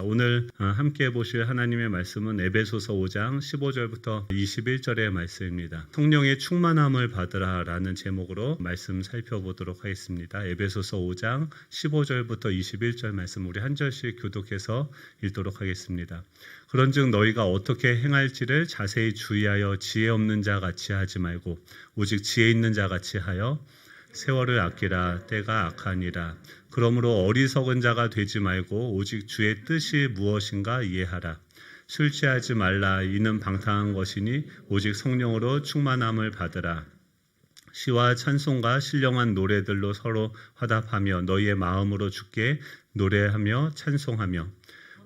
오늘 함께 보실 하나님의 말씀은 에베소서 5장 15절부터 21절의 말씀입니다. 성령의 충만함을 받으라 라는 제목으로 말씀 살펴보도록 하겠습니다. 에베소서 5장 15절부터 21절 말씀 우리 한 절씩 교독해서 읽도록 하겠습니다. 그런즉 너희가 어떻게 행할지를 자세히 주의하여 지혜 없는 자 같이 하지 말고 오직 지혜 있는 자 같이 하여 세월을 아끼라. 때가 악하니라. 그러므로 어리석은 자가 되지 말고 오직 주의 뜻이 무엇인가 이해하라. 술 취하지 말라. 이는 방탕한 것이니 오직 성령으로 충만함을 받으라. 시와 찬송과 신령한 노래들로 서로 화답하며 너희의 마음으로 주께 노래하며 찬송하며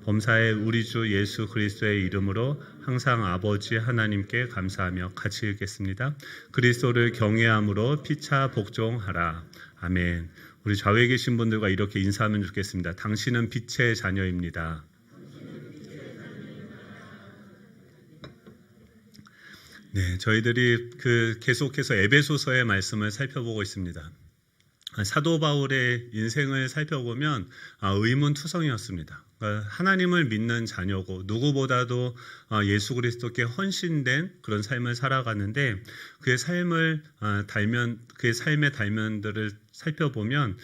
범사에 우리 주 예수 그리스도의 이름으로 항상 아버지 하나님께 감사하며 같이 읽겠습니다. 그리스도를 경외함으로 피차 복종하라. 아멘. 우리 좌우에 계신 분들과 이렇게 인사하면 좋겠습니다. 당신은 빛의 자녀입니다. 네, 저희들이 계속해서 에베소서의 말씀을 살펴보고 있습니다. 사도 바울의 인생을 살펴보면 의문투성이었습니다. 하나님을 믿는 자녀고 누구보다도 예수 그리스도께 헌신된 그런 삶을 살아가는데 그의 삶의 달면들을 살펴보면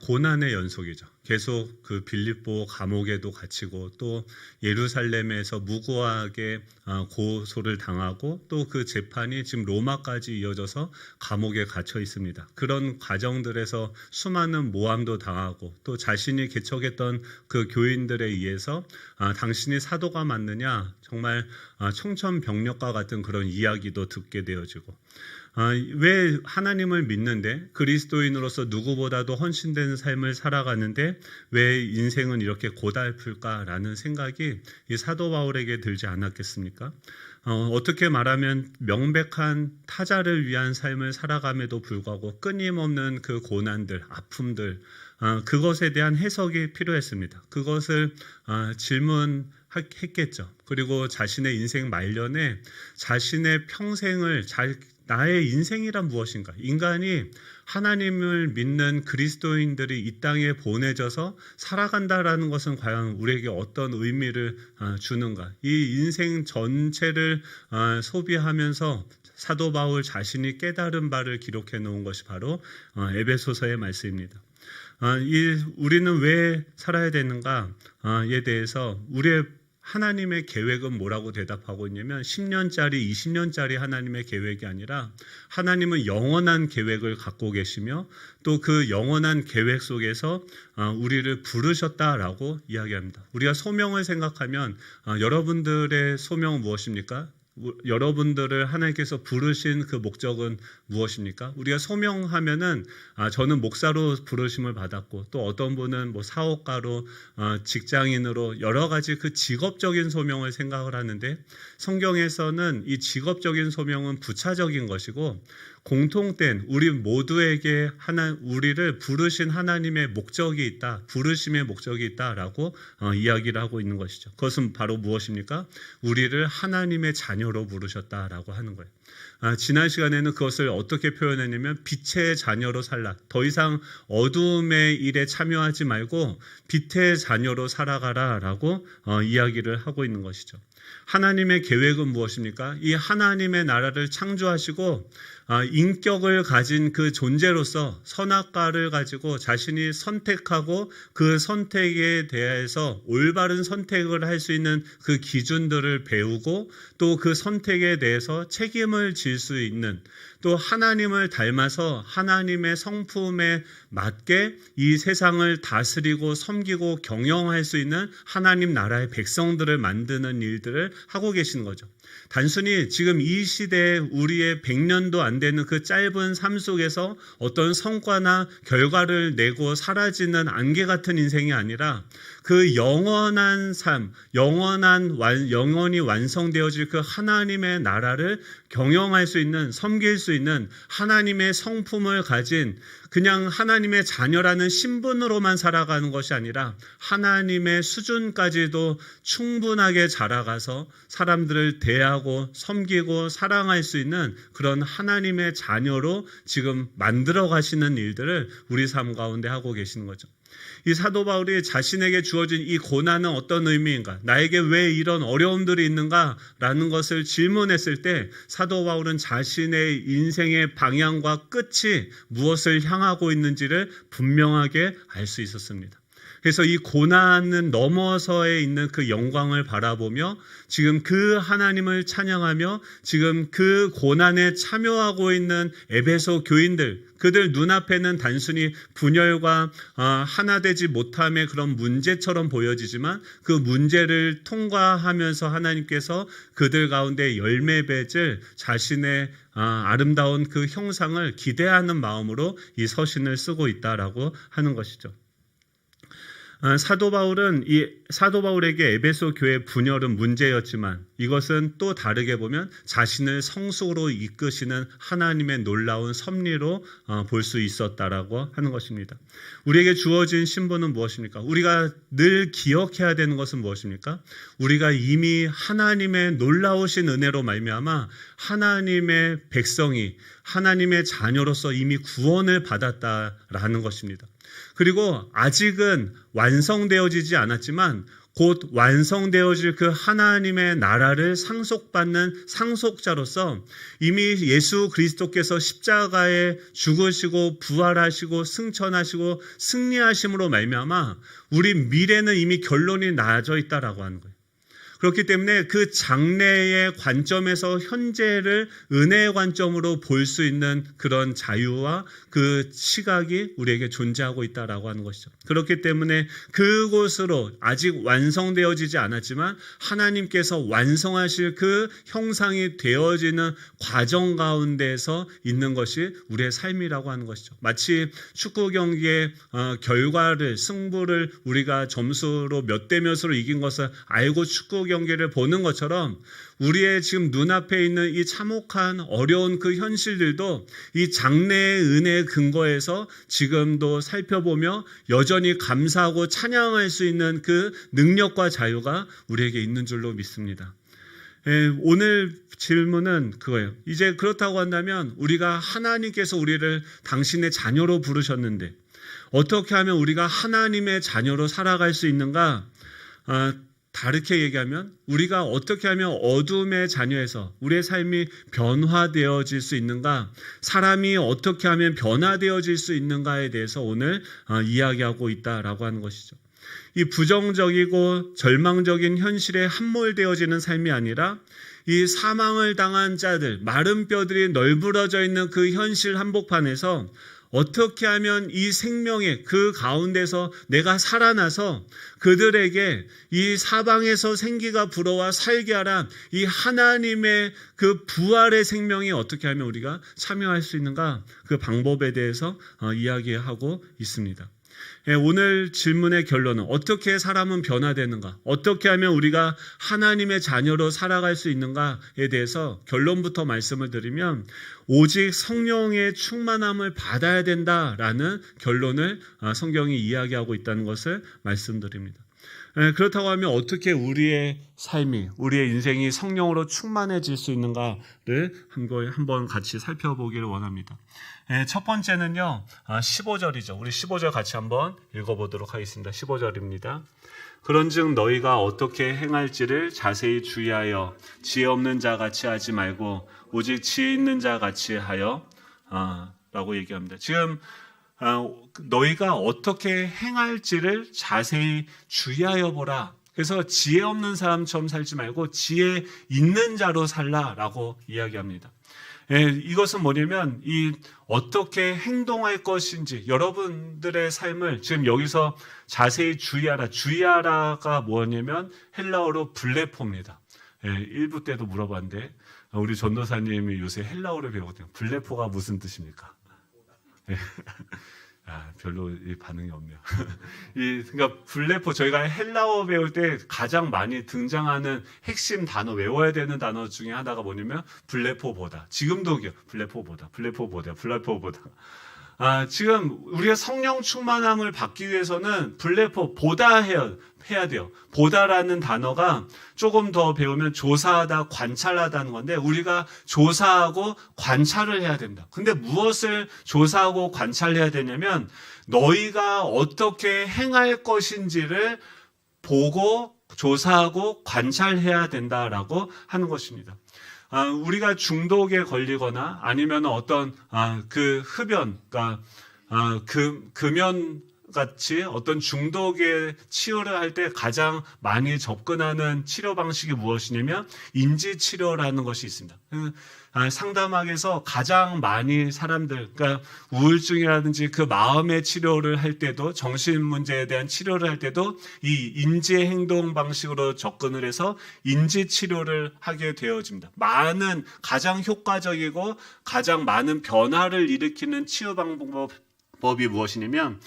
고난의 연속이죠. 계속 그 빌립보 감옥에도 갇히고 또 예루살렘에서 무고하게 고소를 당하고 또 그 재판이 지금 로마까지 이어져서 감옥에 갇혀 있습니다. 그런 과정들에서 수많은 모함도 당하고 또 자신이 개척했던 그 교인들에 의해서 당신이 사도가 맞느냐 정말 청천벽력과 같은 그런 이야기도 듣게 되어지고 왜 하나님을 믿는데 그리스도인으로서 누구보다도 헌신된 삶을 살아가는데 왜 인생은 이렇게 고달플까라는 생각이 이 사도 바울에게 들지 않았겠습니까? 어떻게 말하면 명백한 타자를 위한 삶을 살아감에도 불구하고 끊임없는 그 고난들, 아픔들 그것에 대한 해석이 필요했습니다. 그것을 질문했겠죠. 그리고 자신의 인생 말년에 자신의 평생을 나의 인생이란 무엇인가? 인간이 하나님을 믿는 그리스도인들이 이 땅에 보내져서 살아간다라는 것은 과연 우리에게 어떤 의미를 주는가? 이 인생 전체를 소비하면서 사도 바울 자신이 깨달은 바를 기록해 놓은 것이 바로 에베소서의 말씀입니다. 우리는 왜 살아야 되는가에 대해서 우리의 하나님의 계획은 뭐라고 대답하고 있냐면 10년짜리, 20년짜리 하나님의 계획이 아니라 하나님은 영원한 계획을 갖고 계시며 또 그 영원한 계획 속에서 우리를 부르셨다라고 이야기합니다. 우리가 소명을 생각하면 여러분들의 소명은 무엇입니까? 여러분들을 하나님께서 부르신 그 목적은 무엇입니까? 우리가 소명하면은 저는 목사로 부르심을 받았고 또 어떤 분은 사업가로 직장인으로 여러 가지 그 직업적인 소명을 생각을 하는데 성경에서는 이 직업적인 소명은 부차적인 것이고 공통된 우리 모두에게 우리를 부르신 하나님의 목적이 있다, 부르심의 목적이 있다라고 이야기를 하고 있는 것이죠. 그것은 바로 무엇입니까? 우리를 하나님의 자녀로 부르셨다라고 하는 거예요. 지난 시간에는 그것을 어떻게 표현했냐면 빛의 자녀로 살라. 더 이상 어두움의 일에 참여하지 말고 빛의 자녀로 살아가라라고 이야기를 하고 있는 것이죠. 하나님의 계획은 무엇입니까? 이 하나님의 나라를 창조하시고 인격을 가진 그 존재로서 선악과를 가지고 자신이 선택하고 그 선택에 대해서 올바른 선택을 할 수 있는 그 기준들을 배우고 또 그 선택에 대해서 책임을 질 수 있는 또 하나님을 닮아서 하나님의 성품에 맞게 이 세상을 다스리고 섬기고 경영할 수 있는 하나님 나라의 백성들을 만드는 일들을 하고 계시는 거죠. 단순히 지금 이 시대에 우리의 100년도 안 되는 그 짧은 삶 속에서 어떤 성과나 결과를 내고 사라지는 안개 같은 인생이 아니라 그 영원한 삶, 영원히 완성되어질 그 하나님의 나라를 경영할 수 있는, 섬길 수 있는 하나님의 성품을 가진 그냥 하나님의 자녀라는 신분으로만 살아가는 것이 아니라 하나님의 수준까지도 충분하게 자라가서 사람들을 대하고 섬기고 사랑할 수 있는 그런 하나님의 자녀로 지금 만들어 가시는 일들을 우리 삶 가운데 하고 계시는 거죠. 이 사도 바울이 자신에게 주어진 이 고난은 어떤 의미인가? 나에게 왜 이런 어려움들이 있는가라는 것을 질문했을 때 사도 바울은 자신의 인생의 방향과 끝이 무엇을 향하고 있는지를 분명하게 알 수 있었습니다. 그래서 이 고난은 넘어서에 있는 그 영광을 바라보며 지금 그 하나님을 찬양하며 지금 그 고난에 참여하고 있는 에베소 교인들, 그들 눈앞에는 단순히 분열과 하나 되지 못함의 그런 문제처럼 보여지지만 그 문제를 통과하면서 하나님께서 그들 가운데 열매 맺을 자신의 아름다운 그 형상을 기대하는 마음으로 이 서신을 쓰고 있다라고 하는 것이죠. 사도 바울에게 에베소 교회 분열은 문제였지만 이것은 또 다르게 보면 자신을 성숙으로 이끄시는 하나님의 놀라운 섭리로 볼 수 있었다라고 하는 것입니다. 우리에게 주어진 신분은 무엇입니까? 우리가 늘 기억해야 되는 것은 무엇입니까? 우리가 이미 하나님의 놀라우신 은혜로 말미암아 하나님의 백성이 하나님의 자녀로서 이미 구원을 받았다라는 것입니다. 그리고 아직은 완성되어지지 않았지만 곧 완성되어질 그 하나님의 나라를 상속받는 상속자로서 이미 예수 그리스도께서 십자가에 죽으시고 부활하시고 승천하시고 승리하심으로 말미암아 우리 미래는 이미 결론이 나져 있다라고 하는 거예요. 그렇기 때문에 그 장래의 관점에서 현재를 은혜의 관점으로 볼 수 있는 그런 자유와 그 시각이 우리에게 존재하고 있다라고 하는 것이죠. 그렇기 때문에 그곳으로 아직 완성되어지지 않았지만 하나님께서 완성하실 그 형상이 되어지는 과정 가운데서 있는 것이 우리의 삶이라고 하는 것이죠. 마치 축구 경기의 결과를 승부를 우리가 점수로 몇 대 몇으로 이긴 것을 알고 축구 경기를 보는 것처럼 우리의 지금 눈앞에 있는 이 참혹한 어려운 그 현실들도 이 장래의 은혜의 근거에서 지금도 살펴보며 여전히 감사하고 찬양할 수 있는 그 능력과 자유가 우리에게 있는 줄로 믿습니다. 오늘 질문은 그거예요. 이제 그렇다고 한다면 우리가 하나님께서 우리를 당신의 자녀로 부르셨는데 어떻게 하면 우리가 하나님의 자녀로 살아갈 수 있는가? 다르게 얘기하면 우리가 어떻게 하면 어둠의 자녀에서 우리의 삶이 변화되어질 수 있는가, 사람이 어떻게 하면 변화되어질 수 있는가에 대해서 오늘 이야기하고 있다라고 하는 것이죠. 이 부정적이고 절망적인 현실에 함몰되어지는 삶이 아니라 이 사망을 당한 자들, 마른 뼈들이 널브러져 있는 그 현실 한복판에서 어떻게 하면 이 생명의 그 가운데서 내가 살아나서 그들에게 이 사방에서 생기가 불어와 살게 하라, 이 하나님의 그 부활의 생명이 어떻게 하면 우리가 참여할 수 있는가, 그 방법에 대해서 이야기하고 있습니다. 오늘 질문의 결론은 어떻게 사람은 변화되는가, 어떻게 하면 우리가 하나님의 자녀로 살아갈 수 있는가에 대해서 결론부터 말씀을 드리면 오직 성령의 충만함을 받아야 된다라는 결론을 성경이 이야기하고 있다는 것을 말씀드립니다. 그렇다고 하면 어떻게 우리의 삶이, 우리의 인생이 성령으로 충만해질 수 있는가를 한번 같이 살펴보기를 원합니다. 첫 번째는요, 15절이죠. 우리 15절 같이 한번 읽어보도록 하겠습니다. 15절입니다. 그런즉 너희가 어떻게 행할지를 자세히 주의하여 지혜 없는 자 같이 하지 말고 오직 지혜 있는 자 같이 하여 라고 얘기합니다. 지금 너희가 어떻게 행할지를 자세히 주의하여 보라. 그래서 지혜 없는 사람처럼 살지 말고 지혜 있는 자로 살라라고 이야기합니다. 이것은 뭐냐면 이 어떻게 행동할 것인지 여러분들의 삶을 지금 여기서 자세히 주의하라. 주의하라가 뭐냐면 헬라어로 블레포입니다. 1부 때도 물어봤는데 우리 전도사님이 요새 헬라어를 배우거든요. 블레포가 무슨 뜻입니까? 별로 반응이 없네요. 그러니까 블레포, 저희가 헬라어 배울 때 가장 많이 등장하는 핵심 단어, 외워야 되는 단어 중에 하나가 뭐냐면 블레포보다. 지금도 블레포보다. 지금 우리가 성령 충만함을 받기 위해서는 블레포보다 해야 해야 돼요. 보다라는 단어가 조금 더 배우면 조사하다, 관찰하다는 건데 우리가 조사하고 관찰을 해야 된다. 근데 무엇을 조사하고 관찰해야 되냐면 너희가 어떻게 행할 것인지를 보고 조사하고 관찰해야 된다라고 하는 것입니다. 우리가 중독에 걸리거나 아니면 어떤 그 흡연, 그러니까 금연 같이 어떤 중독의 치료를 할 때 가장 많이 접근하는 치료 방식이 무엇이냐면 인지치료라는 것이 있습니다. 상담학에서 가장 많이 사람들, 그러니까 우울증이라든지 그 마음의 치료를 할 때도 정신 문제에 대한 치료를 할 때도 이 인지 행동 방식으로 접근을 해서 인지 치료를 하게 되어집니다. 가장 효과적이고 가장 많은 변화를 일으키는 치유 방법이 무엇이냐면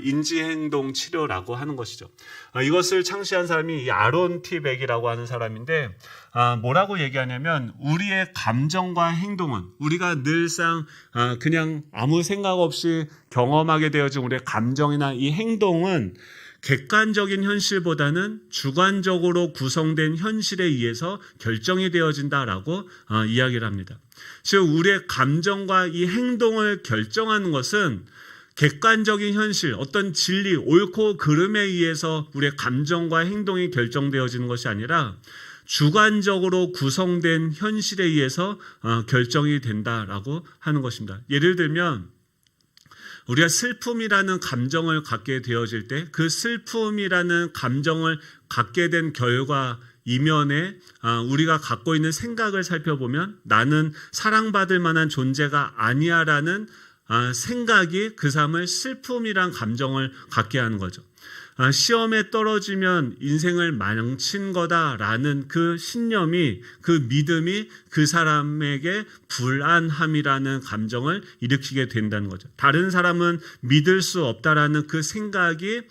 인지행동 치료라고 하는 것이죠. 이것을 창시한 사람이 이 아론 티 백이라고 하는 사람인데 뭐라고 얘기하냐면 우리의 감정과 행동은 우리가 늘상 그냥 아무 생각 없이 경험하게 되어진 우리의 감정이나 이 행동은 객관적인 현실보다는 주관적으로 구성된 현실에 의해서 결정이 되어진다라고 이야기를 합니다. 즉 우리의 감정과 이 행동을 결정하는 것은 객관적인 현실, 어떤 진리, 옳고 그름에 의해서 우리의 감정과 행동이 결정되어지는 것이 아니라 주관적으로 구성된 현실에 의해서 결정이 된다라고 하는 것입니다. 예를 들면 우리가 슬픔이라는 감정을 갖게 되어질 때 그 슬픔이라는 감정을 갖게 된 결과 이면에 우리가 갖고 있는 생각을 살펴보면 나는 사랑받을 만한 존재가 아니야라는 생각이 그 사람을 슬픔이란 감정을 갖게 하는 거죠. 시험에 떨어지면 인생을 망친 거다라는 그 신념이, 그 믿음이 그 사람에게 불안함이라는 감정을 일으키게 된다는 거죠. 다른 사람은 믿을 수 없다라는 그 생각이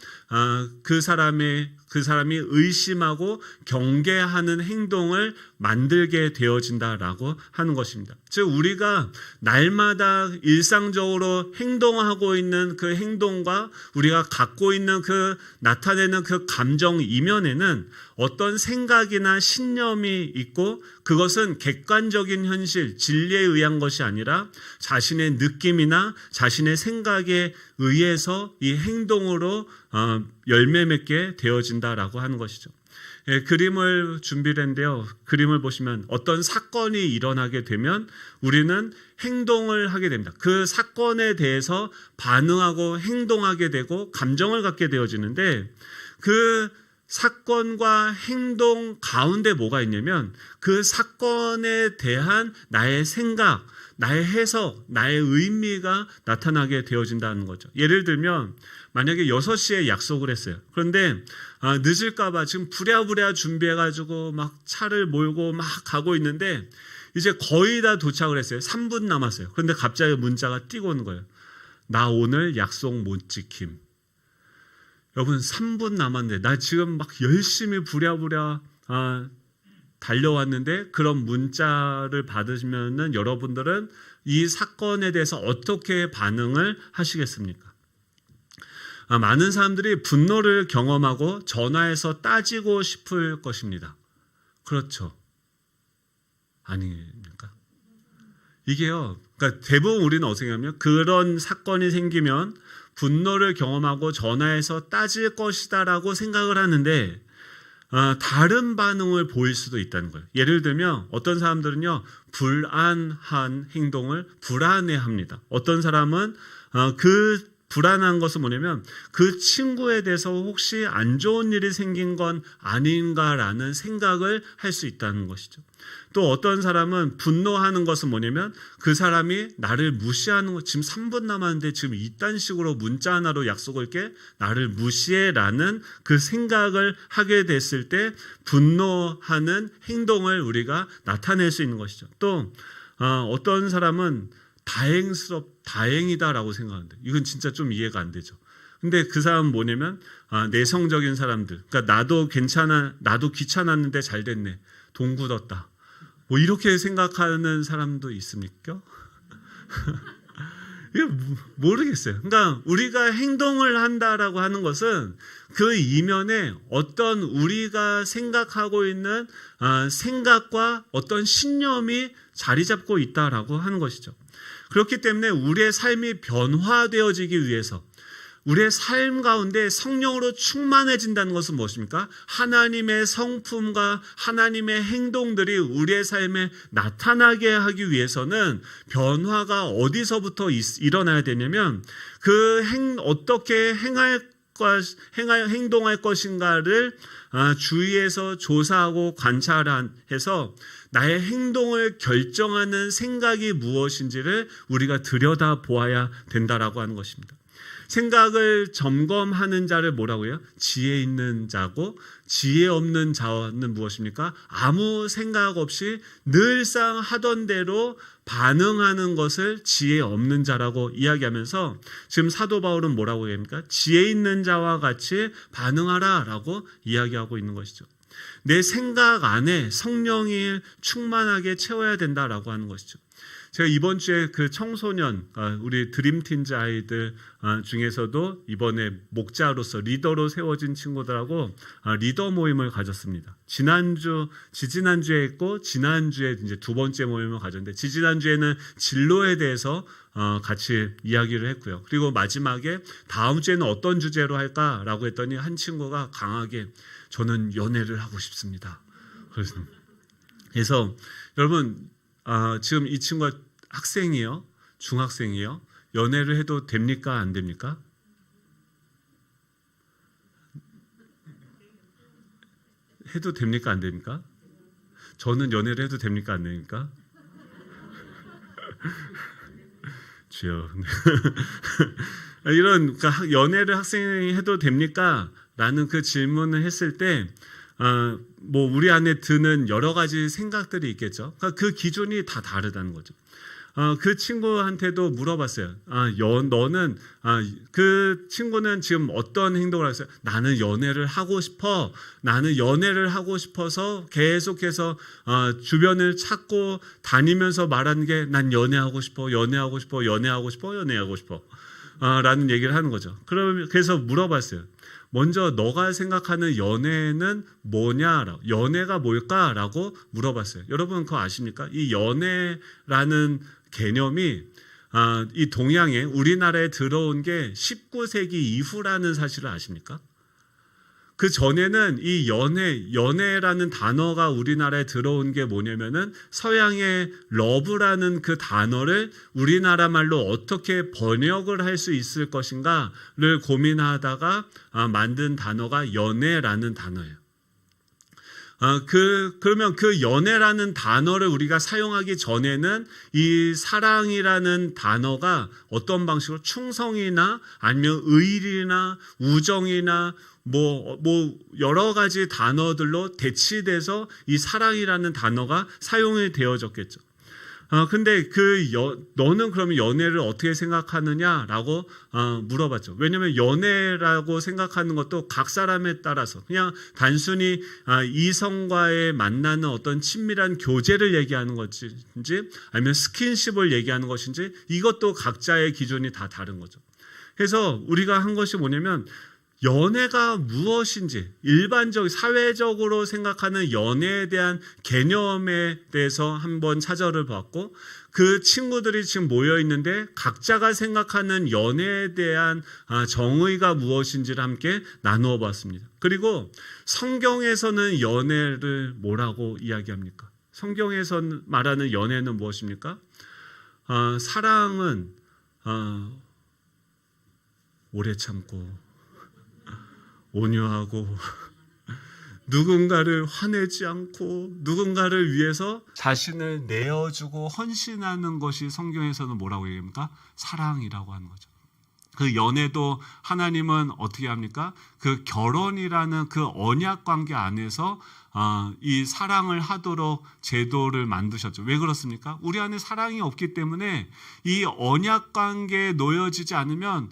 그 사람이 의심하고 경계하는 행동을 만들게 되어진다라고 하는 것입니다. 즉 우리가 날마다 일상적으로 행동하고 있는 그 행동과 우리가 갖고 있는 그 나타내는 그 감정 이면에는 어떤 생각이나 신념이 있고 그것은 객관적인 현실, 진리에 의한 것이 아니라 자신의 느낌이나 자신의 생각에 의해서 이 행동으로 열매 맺게 되어진다라고 하는 것이죠. 그림을 준비를 했는데요. 그림을 보시면 어떤 사건이 일어나게 되면 우리는 행동을 하게 됩니다. 그 사건에 대해서 반응하고 행동하게 되고 감정을 갖게 되어지는데 그 사건과 행동 가운데 뭐가 있냐면 그 사건에 대한 나의 생각, 나의 해석, 나의 의미가 나타나게 되어진다는 거죠. 예를 들면 만약에 6시에 약속을 했어요. 그런데 늦을까 봐 지금 부랴부랴 준비해가지고 막 차를 몰고 막 가고 있는데 이제 거의 다 도착을 했어요. 3분 남았어요. 그런데 갑자기 문자가 띄고 오는 거예요. 나 오늘 약속 못 지킴. 여러분 3분 남았는데 나 지금 막 열심히 부랴부랴 달려왔는데 그런 문자를 받으시면은 여러분들은 이 사건에 대해서 어떻게 반응을 하시겠습니까? 많은 사람들이 분노를 경험하고 전화해서 따지고 싶을 것입니다. 그렇죠? 아닙니까? 이게요. 그러니까 대부분 우리는 어떻게 하냐면 그런 사건이 생기면 분노를 경험하고 전화해서 따질 것이다라고 생각을 하는데 다른 반응을 보일 수도 있다는 거예요. 예를 들면 어떤 사람들은요 불안한 행동을 불안해합니다. 어떤 사람은 그 불안한 것은 뭐냐면 그 친구에 대해서 혹시 안 좋은 일이 생긴 건 아닌가라는 생각을 할 수 있다는 것이죠. 또 어떤 사람은 분노하는 것은 뭐냐면 그 사람이 나를 무시하는 것, 지금 3분 남았는데 지금 이딴 식으로 문자 하나로 약속을 깨 나를 무시해라는 그 생각을 하게 됐을 때 분노하는 행동을 우리가 나타낼 수 있는 것이죠. 또 어떤 사람은 다행이다라고 생각하는데 이건 진짜 좀 이해가 안 되죠. 근데 그 사람은 뭐냐면 내성적인 사람들, 그러니까 나도 귀찮았는데 잘 됐네, 돈 굳었다, 뭐 이렇게 생각하는 사람도 있습니까? 이거 모르겠어요. 그러니까 우리가 행동을 한다라고 하는 것은 그 이면에 어떤 우리가 생각하고 있는 생각과 어떤 신념이 자리 잡고 있다라고 하는 것이죠. 그렇기 때문에 우리의 삶이 변화되어지기 위해서 우리의 삶 가운데 성령으로 충만해진다는 것은 무엇입니까? 하나님의 성품과 하나님의 행동들이 우리의 삶에 나타나게 하기 위해서는 변화가 어디서부터 일어나야 되냐면 어떻게 행동할 것인가를 주위에서 조사하고 관찰해서 나의 행동을 결정하는 생각이 무엇인지를 우리가 들여다보아야 된다라고 하는 것입니다. 생각을 점검하는 자를 뭐라고 해요? 지혜 있는 자고, 지혜 없는 자는 무엇입니까? 아무 생각 없이 늘상 하던 대로 반응하는 것을 지혜 없는 자라고 이야기하면서 지금 사도 바울은 뭐라고 합니까? 지혜 있는 자와 같이 반응하라 라고 이야기하고 있는 것이죠. 내 생각 안에 성령이 충만하게 채워야 된다라고 하는 것이죠. 제가 이번 주에 그 청소년, 우리 드림틴즈 아이들 중에서도 이번에 목자로서 리더로 세워진 친구들하고 리더 모임을 가졌습니다. 지지난주에 했고, 지난주에 이제 두 번째 모임을 가졌는데, 지지난주에는 진로에 대해서 같이 이야기를 했고요. 그리고 마지막에 다음 주에는 어떤 주제로 할까라고 했더니 한 친구가 강하게 저는 연애를 하고 싶습니다. 그래서 여러분, 지금 이 친구가 학생이요? 중학생이요? 연애를 해도 됩니까? 안 됩니까? 해도 됩니까? 안 됩니까? 저는 연애를 해도 됩니까? 안 됩니까? 주여. 이런 연애를 학생이 해도 됩니까? 라는 그 질문을 했을 때 뭐 우리 안에 드는 여러 가지 생각들이 있겠죠. 그 기준이 다 다르다는 거죠. 그 친구한테도 물어봤어요. 너는 그 친구는 지금 어떤 행동을 했어요? 나는 연애를 하고 싶어. 나는 연애를 하고 싶어서 계속해서 주변을 찾고 다니면서 말하는 게 난 연애하고 싶어, 연애하고 싶어, 연애하고 싶어, 연애하고 싶어. 라는 얘기를 하는 거죠. 그래서 물어봤어요. 먼저 너가 생각하는 연애는 뭐냐? 연애가 뭘까라고 물어봤어요. 여러분 그거 아십니까? 이 연애라는 개념이 이 동양에 우리나라에 들어온 게 19세기 이후라는 사실을 아십니까? 그 전에는 이 연애라는 단어가 우리나라에 들어온 게 뭐냐면은 서양의 러브라는 그 단어를 우리나라 말로 어떻게 번역을 할 수 있을 것인가를 고민하다가 만든 단어가 연애라는 단어예요. 그러면 그 연애라는 단어를 우리가 사용하기 전에는 이 사랑이라는 단어가 어떤 방식으로 충성이나 아니면 의리나 우정이나 뭐 여러 가지 단어들로 대치돼서 이 사랑이라는 단어가 사용이 되어졌겠죠. 근데 너는 그러면 연애를 어떻게 생각하느냐라고 물어봤죠. 왜냐하면 연애라고 생각하는 것도 각 사람에 따라서 그냥 단순히 이성과의 만나는 어떤 친밀한 교제를 얘기하는 것인지 아니면 스킨십을 얘기하는 것인지 이것도 각자의 기준이 다 다른 거죠. 그래서 우리가 한 것이 뭐냐면 연애가 무엇인지 일반적 사회적으로 생각하는 연애에 대한 개념에 대해서 한번 찾아를 봤고 그 친구들이 지금 모여 있는데 각자가 생각하는 연애에 대한 정의가 무엇인지를 함께 나누어 봤습니다. 그리고 성경에서는 연애를 뭐라고 이야기합니까? 성경에서 말하는 연애는 무엇입니까? 사랑은 오래 참고 온유하고 누군가를 화내지 않고 누군가를 위해서 자신을 내어주고 헌신하는 것이 성경에서는 뭐라고 얘기합니까? 사랑이라고 하는 거죠. 그 연애도 하나님은 어떻게 합니까? 그 결혼이라는 그 언약 관계 안에서 이 사랑을 하도록 제도를 만드셨죠. 왜 그렇습니까? 우리 안에 사랑이 없기 때문에 이 언약 관계에 놓여지지 않으면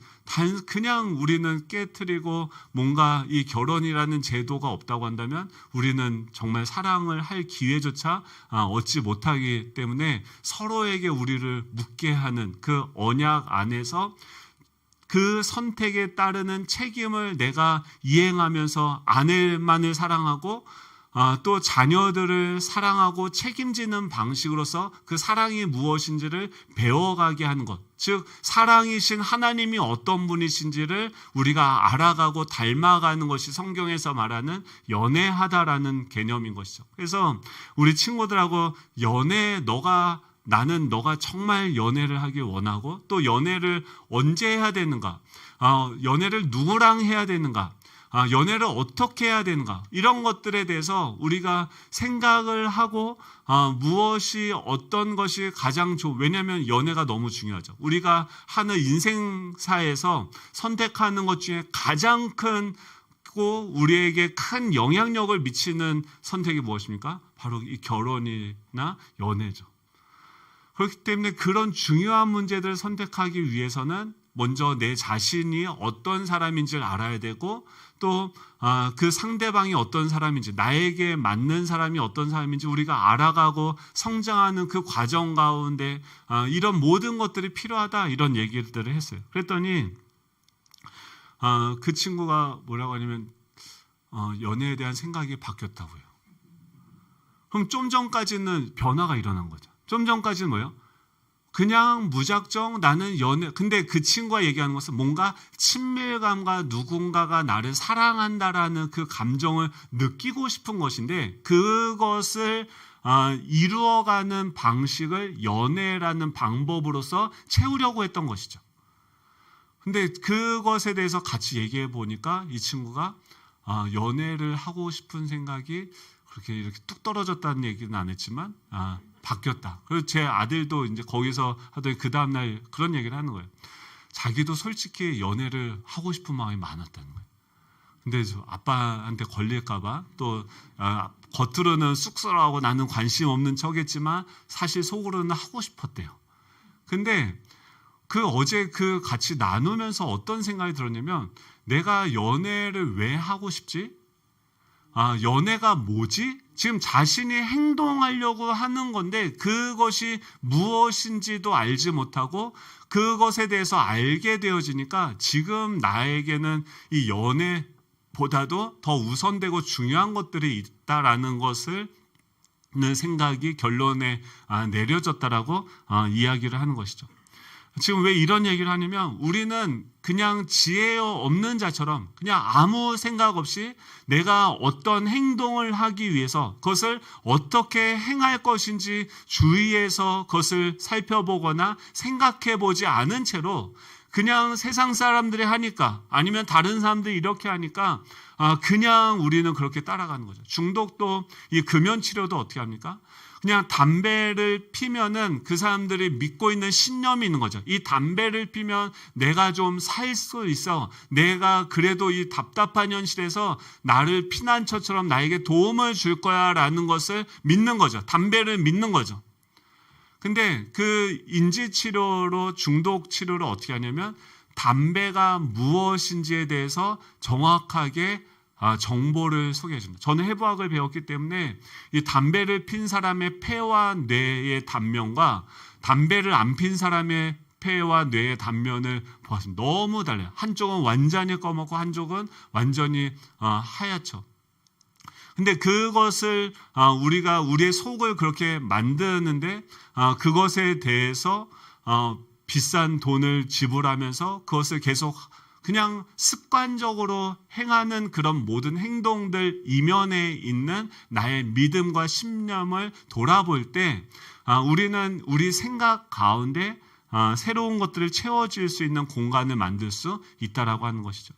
그냥 우리는 깨트리고 뭔가 이 결혼이라는 제도가 없다고 한다면 우리는 정말 사랑을 할 기회조차 얻지 못하기 때문에 서로에게 우리를 묻게 하는 그 언약 안에서 그 선택에 따르는 책임을 내가 이행하면서 아내만을 사랑하고 또 자녀들을 사랑하고 책임지는 방식으로서 그 사랑이 무엇인지를 배워가게 하는 것. 즉 사랑이신 하나님이 어떤 분이신지를 우리가 알아가고 닮아가는 것이 성경에서 말하는 연애하다라는 개념인 것이죠. 그래서 우리 친구들하고 나는 너가 정말 연애를 하길 원하고 또 연애를 언제 해야 되는가, 연애를 누구랑 해야 되는가, 연애를 어떻게 해야 되는가, 이런 것들에 대해서 우리가 생각을 하고 무엇이 어떤 것이 가장 왜냐하면 연애가 너무 중요하죠. 우리가 하는 인생사에서 선택하는 것 중에 가장 큰 우리에게 큰 영향력을 미치는 선택이 무엇입니까? 바로 이 결혼이나 연애죠. 그렇기 때문에 그런 중요한 문제들을 선택하기 위해서는 먼저 내 자신이 어떤 사람인지를 알아야 되고 또 그 상대방이 어떤 사람인지, 나에게 맞는 사람이 어떤 사람인지 우리가 알아가고 성장하는 그 과정 가운데 이런 모든 것들이 필요하다, 이런 얘기들을 했어요. 그랬더니 그 친구가 뭐라고 하냐면 연애에 대한 생각이 바뀌었다고요. 그럼 좀 전까지는 변화가 일어난 거죠. 좀 전까지는 뭐예요? 그냥 무작정 나는 근데 그 친구가 얘기하는 것은 뭔가 친밀감과 누군가가 나를 사랑한다라는 그 감정을 느끼고 싶은 것인데 그것을 이루어가는 방식을 연애라는 방법으로서 채우려고 했던 것이죠. 근데 그것에 대해서 같이 얘기해 보니까 이 친구가 연애를 하고 싶은 생각이 그렇게 이렇게 뚝 떨어졌다는 얘기는 안 했지만 바뀌었다. 그리고 제 아들도 이제 거기서 하더니 그 다음날 그런 얘기를 하는 거예요. 자기도 솔직히 연애를 하고 싶은 마음이 많았다는 거예요. 근데 아빠한테 걸릴까봐 또 겉으로는 쑥스러워하고 나는 관심 없는 척했지만 사실 속으로는 하고 싶었대요. 근데 어제 같이 나누면서 어떤 생각이 들었냐면 내가 연애를 왜 하고 싶지? 연애가 뭐지? 지금 자신이 행동하려고 하는 건데 그것이 무엇인지도 알지 못하고 그것에 대해서 알게 되어지니까 지금 나에게는 이 연애보다도 더 우선되고 중요한 것들이 있다라는 것을 생각이 결론에 내려졌다라고 이야기를 하는 것이죠. 지금 왜 이런 얘기를 하냐면 우리는 그냥 지혜 없는 자처럼 그냥 아무 생각 없이 내가 어떤 행동을 하기 위해서 그것을 어떻게 행할 것인지 주위에서 그것을 살펴보거나 생각해 보지 않은 채로 그냥 세상 사람들이 하니까 아니면 다른 사람들이 이렇게 하니까 그냥 우리는 그렇게 따라가는 거죠. 중독도 이 금연치료도 어떻게 합니까? 그냥 담배를 피면은 그 사람들이 믿고 있는 신념이 있는 거죠. 이 담배를 피면 내가 좀 살 수 있어. 내가 그래도 이 답답한 현실에서 나를 피난처처럼 나에게 도움을 줄 거야 라는 것을 믿는 거죠. 담배를 믿는 거죠. 근데 그 인지치료로 중독치료를 어떻게 하냐면 담배가 무엇인지에 대해서 정확하게 정보를 소개해 줍니다. 저는 해부학을 배웠기 때문에 이 담배를 핀 사람의 폐와 뇌의 단면과 담배를 안 핀 사람의 폐와 뇌의 단면을 보았습니다. 너무 달라요. 한쪽은 완전히 검었고 한쪽은 완전히 하얗죠. 근데 그것을 우리가 우리의 속을 그렇게 만드는데 그것에 대해서 비싼 돈을 지불하면서 그것을 계속 그냥 습관적으로 행하는 그런 모든 행동들 이면에 있는 나의 믿음과 신념을 돌아볼 때 우리는 우리 생각 가운데 새로운 것들을 채워질 수 있는 공간을 만들 수 있다라고 하는 것이죠.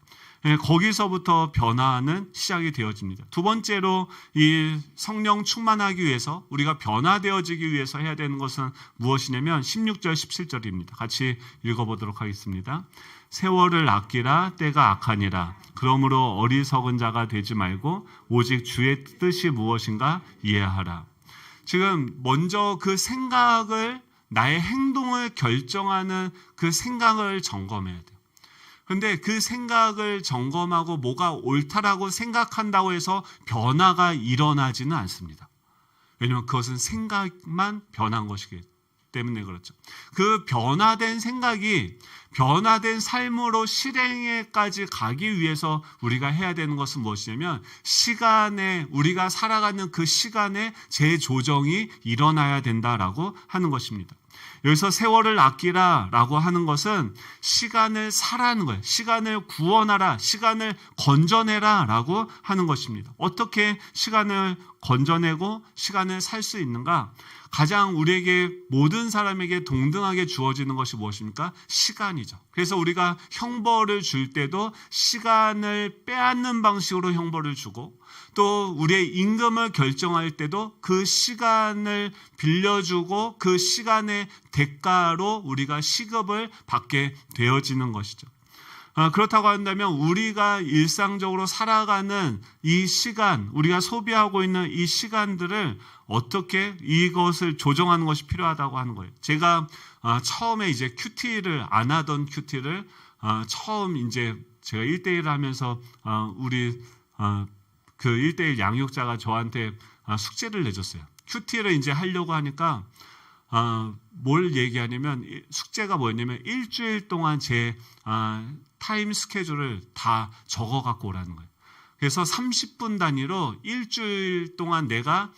거기서부터 변화는 시작이 되어집니다. 두 번째로 이 성령 충만하기 위해서 우리가 변화되어지기 위해서 해야 되는 것은 무엇이냐면 16절 17절입니다. 같이 읽어보도록 하겠습니다. 세월을 아끼라 때가 악하니라. 그러므로 어리석은 자가 되지 말고 오직 주의 뜻이 무엇인가 이해하라. 지금 먼저 그 생각을 나의 행동을 결정하는 그 생각을 점검해야 돼요. 그런데 그 생각을 점검하고 뭐가 옳다라고 생각한다고 해서 변화가 일어나지는 않습니다. 왜냐하면 그것은 생각만 변한 것이기 때문에 그렇죠. 그 변화된 생각이 변화된 삶으로 실행에까지 가기 위해서 우리가 해야 되는 것은 무엇이냐면 시간에 우리가 살아가는 그 시간에 재조정이 일어나야 된다라고 하는 것입니다. 여기서 세월을 아끼라라고 하는 것은 시간을 사라는 거예요. 시간을 구원하라, 시간을 건져내라라고 하는 것입니다. 어떻게 시간을 건져내고 시간을 살 수 있는가? 가장 우리에게 모든 사람에게 동등하게 주어지는 것이 무엇입니까? 시간이죠. 그래서 우리가 형벌을 줄 때도 시간을 빼앗는 방식으로 형벌을 주고 또 우리의 임금을 결정할 때도 그 시간을 빌려주고 그 시간의 대가로 우리가 시급을 받게 되어지는 것이죠. 그렇다고 한다면 우리가 일상적으로 살아가는 이 시간, 우리가 소비하고 있는 이 시간들을 어떻게 이것을 조정하는 것이 필요하다고 하는 거예요. 제가 처음에 이제 큐티를 안 하던 큐티를 처음 이제 제가 1대1 하면서 우리 그 1대1 양육자가 저한테 숙제를 내줬어요. 큐티를 이제 하려고 하니까 뭘 얘기하냐면 숙제가 뭐였냐면 일주일 동안 제 타임 스케줄을 다 적어 갖고 오라는 거예요. 그래서 30분 단위로 일주일 동안 내가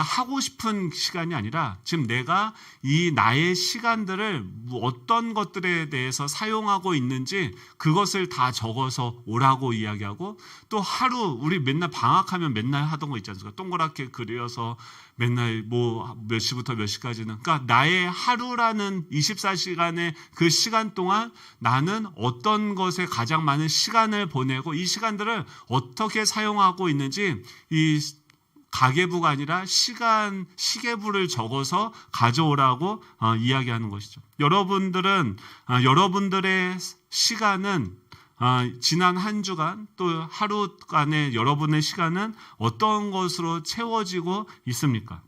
하고 싶은 시간이 아니라 지금 내가 이 나의 시간들을 어떤 것들에 대해서 사용하고 있는지 그것을 다 적어서 오라고 이야기하고 또 하루 우리 맨날 방학하면 맨날 하던 거 있지 않습니까? 동그랗게 그려서 맨날 뭐 몇 시부터 몇 시까지는 그러니까 나의 하루라는 24시간의 그 시간 동안 나는 어떤 것에 가장 많은 시간을 보내고 이 시간들을 어떻게 사용하고 있는지 이 가계부가 아니라 시계부를 적어서 가져오라고 이야기하는 것이죠. 여러분들의 시간은 지난 한 주간 또 하루간의 여러분의 시간은 어떤 것으로 채워지고 있습니까?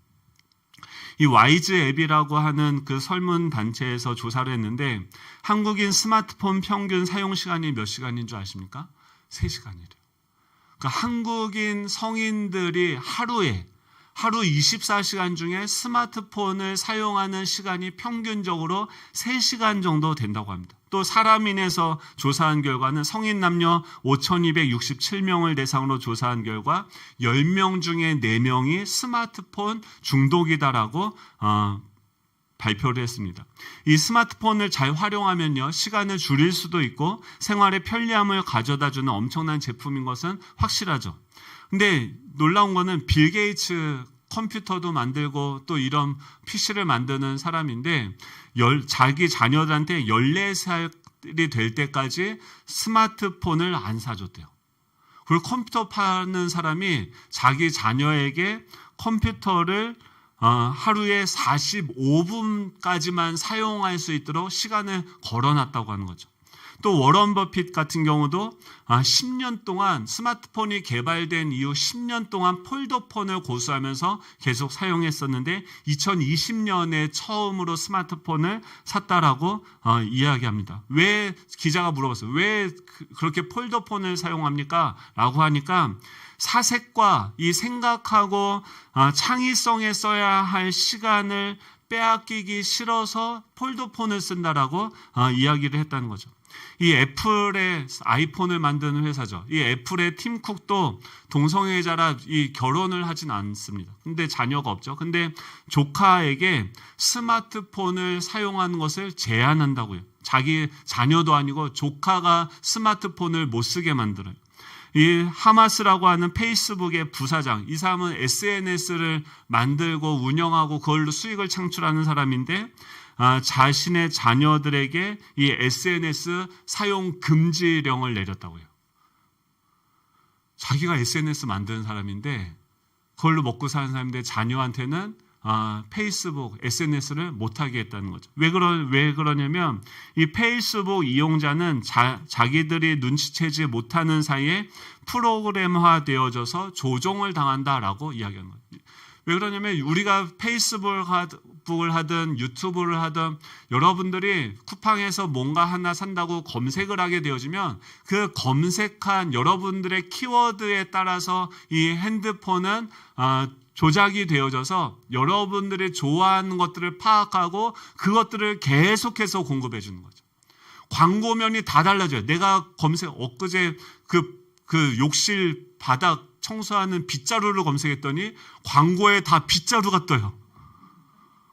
이 와이즈 앱이라고 하는 그 설문 단체에서 조사를 했는데 한국인 스마트폰 평균 사용 시간이 몇 시간인 줄 아십니까? 3시간이래요. 그러니까 한국인 성인들이 하루 24시간 중에 스마트폰을 사용하는 시간이 평균적으로 3시간 정도 된다고 합니다. 또 사람인에서 조사한 결과는 성인 남녀 5,267명을 대상으로 조사한 결과 10명 중에 4명이 스마트폰 중독이다라고 발표를 했습니다. 이 스마트폰을 잘 활용하면요, 시간을 줄일 수도 있고 생활의 편리함을 가져다주는 엄청난 제품인 것은 확실하죠. 근데 놀라운 거는 빌 게이츠 컴퓨터도 만들고 또 이런 PC를 만드는 사람인데 자기 자녀들한테 14살이 될 때까지 스마트폰을 안 사줬대요. 그리고 컴퓨터 파는 사람이 자기 자녀에게 컴퓨터를 하루에 45분까지만 사용할 수 있도록 시간을 걸어놨다고 하는 거죠. 또 워런 버핏 같은 경우도 10년 동안 스마트폰이 개발된 이후 10년 동안 폴더폰을 고수하면서 계속 사용했었는데 2020년에 처음으로 스마트폰을 샀다라고 이야기합니다. 왜 기자가 물어봤어요. 왜 그렇게 폴더폰을 사용합니까? 라고 하니까 사색과 이 생각하고 창의성에 써야 할 시간을 빼앗기기 싫어서 폴더폰을 쓴다라고 이야기를 했다는 거죠. 이 애플의 아이폰을 만드는 회사죠. 이 애플의 팀 쿡도 동성애자라 이 결혼을 하진 않습니다. 근데 자녀가 없죠. 근데 조카에게 스마트폰을 사용하는 것을 제한한다고요. 자기 자녀도 아니고 조카가 스마트폰을 못 쓰게 만들어요. 이 하마스라고 하는 페이스북의 부사장, 이 사람은 SNS를 만들고 운영하고 그걸로 수익을 창출하는 사람인데 자신의 자녀들에게 이 SNS 사용 금지령을 내렸다고요. 자기가 SNS 만드는 사람인데 그걸로 먹고 사는 사람인데 자녀한테는 페이스북, SNS를 못하게 했다는 거죠. 왜 그러냐면 이 페이스북 이용자는 자기들이 눈치채지 못하는 사이에 프로그램화 되어져서 조종을 당한다라고 이야기하는 거예요. 왜 그러냐면 우리가 페이스북을 하든 유튜브를 하든 여러분들이 쿠팡에서 뭔가 하나 산다고 검색을 하게 되어지면 그 검색한 여러분들의 키워드에 따라서 이 핸드폰은 조작이 되어져서 여러분들이 좋아하는 것들을 파악하고 그것들을 계속해서 공급해 주는 거죠. 광고면이 다 달라져요. 내가 엊그제 그 욕실 바닥 청소하는 빗자루를 검색했더니 광고에 다 빗자루가 떠요.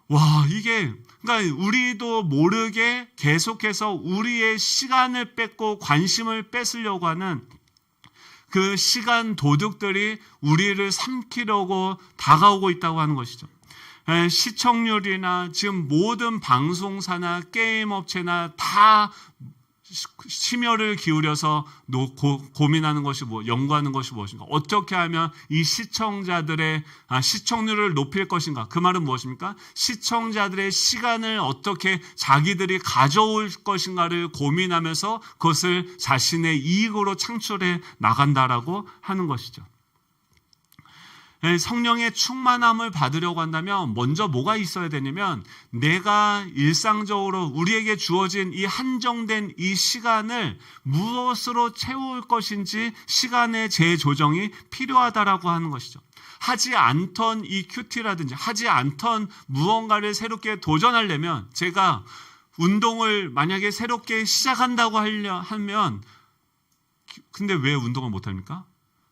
와, 그러니까 우리도 모르게 계속해서 우리의 시간을 뺏고 관심을 뺏으려고 하는 그 시간 도둑들이 우리를 삼키려고 다가오고 있다고 하는 것이죠. 시청률이나 지금 모든 방송사나 게임 업체나 다 심혈을 기울여서 고민하는 것이 연구하는 것이 무엇인가? 어떻게 하면 이 시청자들의 시청률을 높일 것인가? 그 말은 무엇입니까? 시청자들의 시간을 어떻게 자기들이 가져올 것인가를 고민하면서 그것을 자신의 이익으로 창출해 나간다라고 하는 것이죠. 성령의 충만함을 받으려고 한다면 먼저 뭐가 있어야 되냐면 내가 일상적으로 우리에게 주어진 이 한정된 이 시간을 무엇으로 채울 것인지 시간의 재조정이 필요하다라고 하는 것이죠. 하지 않던 이 큐티라든지 하지 않던 무언가를 새롭게 도전하려면 제가 운동을 만약에 새롭게 시작한다고 하면 근데 왜 운동을 못합니까?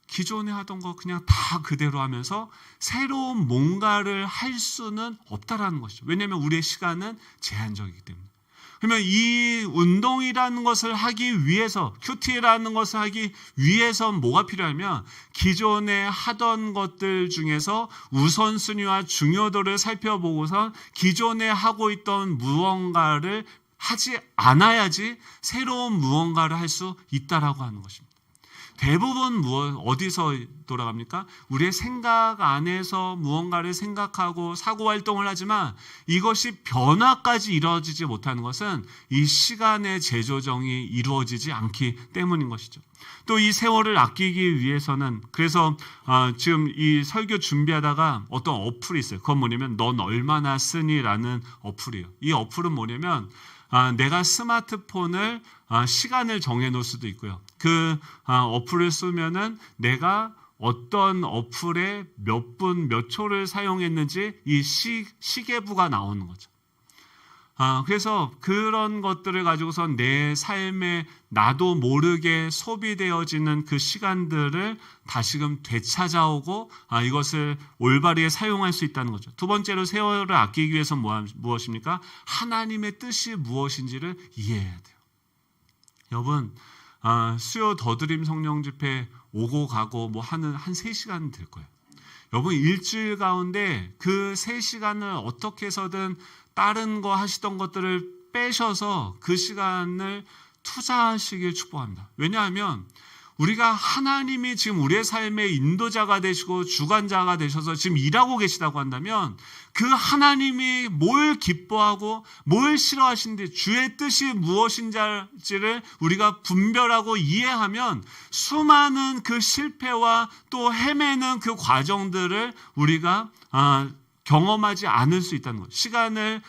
기존에 하던 거 그냥 다 그대로 하면서 새로운 뭔가를 할 수는 없다라는 것이죠. 왜냐하면 우리의 시간은 제한적이기 때문에. 그러면 이 운동이라는 것을 하기 위해서, 큐티라는 것을 하기 위해서 뭐가 필요하면 기존에 하던 것들 중에서 우선순위와 중요도를 살펴보고서 기존에 하고 있던 무언가를 하지 않아야지 새로운 무언가를 할 수 있다라고 하는 것입니다. 대부분 어디서 돌아갑니까? 우리의 생각 안에서 무언가를 생각하고 사고활동을 하지만 이것이 변화까지 이루어지지 못하는 것은 이 시간의 재조정이 이루어지지 않기 때문인 것이죠. 또 이 세월을 아끼기 위해서는 그래서 지금 이 설교 준비하다가 어떤 어플이 있어요. 그건 뭐냐면 넌 얼마나 쓰니라는 어플이에요. 이 어플은 뭐냐면 내가 스마트폰을 시간을 정해 놓을 수도 있고요. 그 어플을 쓰면은 내가 어떤 어플에 몇 분, 몇 초를 사용했는지 이 시계부가 나오는 거죠. 그래서 그런 것들을 가지고서 내 삶에 나도 모르게 소비되어지는 그 시간들을 다시금 되찾아오고 이것을 올바르게 사용할 수 있다는 거죠. 두 번째로 세월을 아끼기 위해서 무엇입니까? 하나님의 뜻이 무엇인지를 이해해야 돼요. 여러분, 수요 더드림 성령 집회 오고 가고 하는 한 3시간 될 거예요. 여러분, 일주일 가운데 그 3시간을 어떻게 해서든 다른 거 하시던 것들을 빼셔서 그 시간을 투자하시길 축복합니다. 왜냐하면 우리가 하나님이 지금 우리의 삶의 인도자가 되시고 주관자가 되셔서 지금 일하고 계시다고 한다면 그 하나님이 뭘 기뻐하고 뭘 싫어하시는지 주의 뜻이 무엇인지를 우리가 분별하고 이해하면 수많은 그 실패와 또 헤매는 그 과정들을 우리가 경험하지 않을 수 있다는 것. 시간을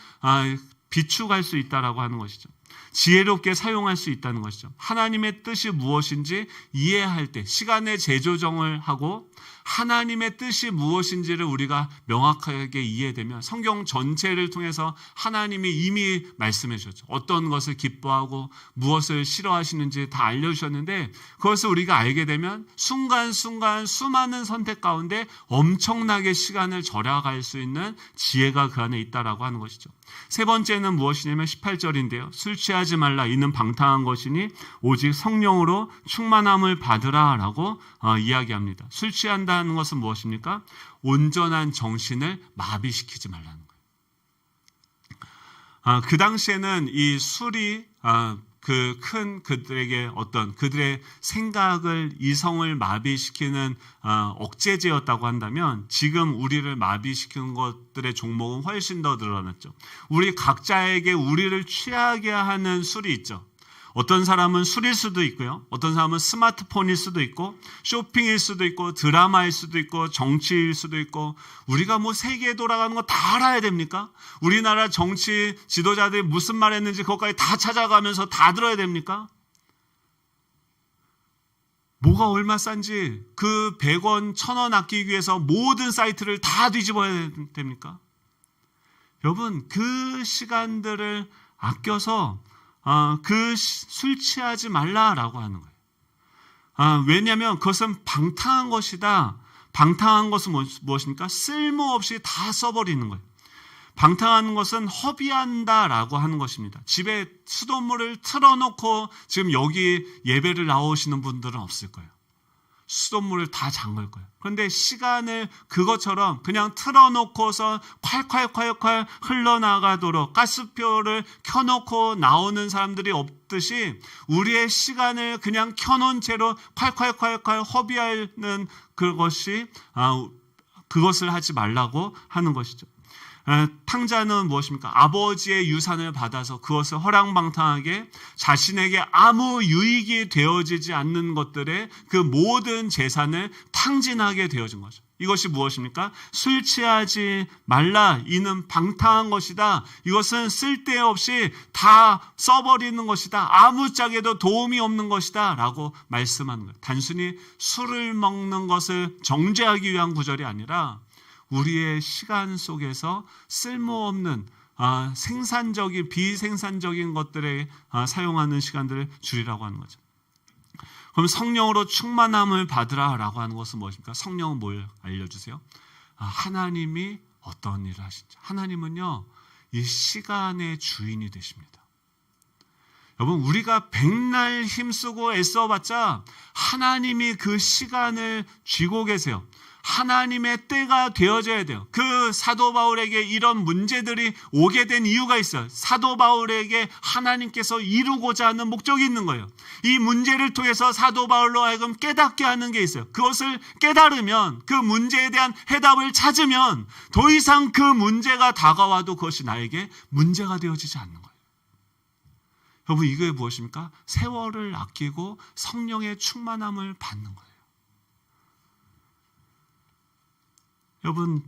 비축할 수 있다라고 하는 것이죠. 지혜롭게 사용할 수 있다는 것이죠. 하나님의 뜻이 무엇인지 이해할 때 시간의 재조정을 하고 하나님의 뜻이 무엇인지를 우리가 명확하게 이해되면 성경 전체를 통해서 하나님이 이미 말씀해 주셨죠. 어떤 것을 기뻐하고 무엇을 싫어하시는지 다 알려주셨는데 그것을 우리가 알게 되면 순간순간 수많은 선택 가운데 엄청나게 시간을 절약할 수 있는 지혜가 그 안에 있다라고 하는 것이죠. 세 번째는 무엇이냐면 18절인데요. 술 취하지 말라 이는 방탕한 것이니 오직 성령으로 충만함을 받으라라고 이야기합니다. 술 취한다는 것은 무엇입니까? 온전한 정신을 마비시키지 말라는 거예요. 그 당시에는 이 술이 그들에게 어떤 그들의 생각을 이성을 마비시키는 억제제였다고 한다면 지금 우리를 마비시키는 것들의 종목은 훨씬 더 늘어났죠. 우리 각자에게 우리를 취하게 하는 술이 있죠. 어떤 사람은 술일 수도 있고요. 어떤 사람은 스마트폰일 수도 있고 쇼핑일 수도 있고 드라마일 수도 있고 정치일 수도 있고 우리가 뭐 세계에 돌아가는 거 다 알아야 됩니까? 우리나라 정치 지도자들이 무슨 말 했는지 그것까지 다 찾아가면서 다 들어야 됩니까? 뭐가 얼마 싼지 그 100원, 1000원 아끼기 위해서 모든 사이트를 다 뒤집어야 됩니까? 여러분 그 시간들을 아껴서 술 취하지 말라라고 하는 거예요. 왜냐하면 그것은 방탕한 것이다. 방탕한 것은 무엇입니까? 쓸모없이 다 써버리는 거예요. 방탕한 것은 허비한다라고 하는 것입니다. 집에 수돗물을 틀어놓고 지금 여기 예배를 나오시는 분들은 없을 거예요. 수돗물을 다 잠글 거예요. 그런데 시간을 그것처럼 그냥 틀어놓고서 콸콸콸콸 흘러나가도록 가스표를 켜놓고 나오는 사람들이 없듯이 우리의 시간을 그냥 켜놓은 채로 콸콸콸콸 허비하는 그것을 하지 말라고 하는 것이죠. 탕자는 무엇입니까? 아버지의 유산을 받아서 그것을 허랑방탕하게 자신에게 아무 유익이 되어지지 않는 것들의 그 모든 재산을 탕진하게 되어진 거죠. 이것이 무엇입니까? 술 취하지 말라. 이는 방탕한 것이다. 이것은 쓸데없이 다 써버리는 것이다. 아무짝에도 도움이 없는 것이다. 라고 말씀하는 거예요. 단순히 술을 먹는 것을 정죄하기 위한 구절이 아니라 우리의 시간 속에서 쓸모없는 생산적인 비생산적인 것들에 사용하는 시간들을 줄이라고 하는 거죠. 그럼 성령으로 충만함을 받으라라고 하는 것은 무엇입니까? 성령은 뭘 알려주세요? 하나님이 어떤 일을 하신지. 하나님은요 이 시간의 주인이 되십니다. 여러분 우리가 백날 힘쓰고 애써봤자 하나님이 그 시간을 쥐고 계세요. 하나님의 때가 되어져야 돼요. 그 사도 바울에게 이런 문제들이 오게 된 이유가 있어요. 사도 바울에게 하나님께서 이루고자 하는 목적이 있는 거예요. 이 문제를 통해서 사도 바울로 하여금 깨닫게 하는 게 있어요. 그것을 깨달으면 그 문제에 대한 해답을 찾으면 더 이상 그 문제가 다가와도 그것이 나에게 문제가 되어지지 않는 거예요. 여러분 이게 무엇입니까? 세월을 아끼고 성령의 충만함을 받는 거예요. 여러분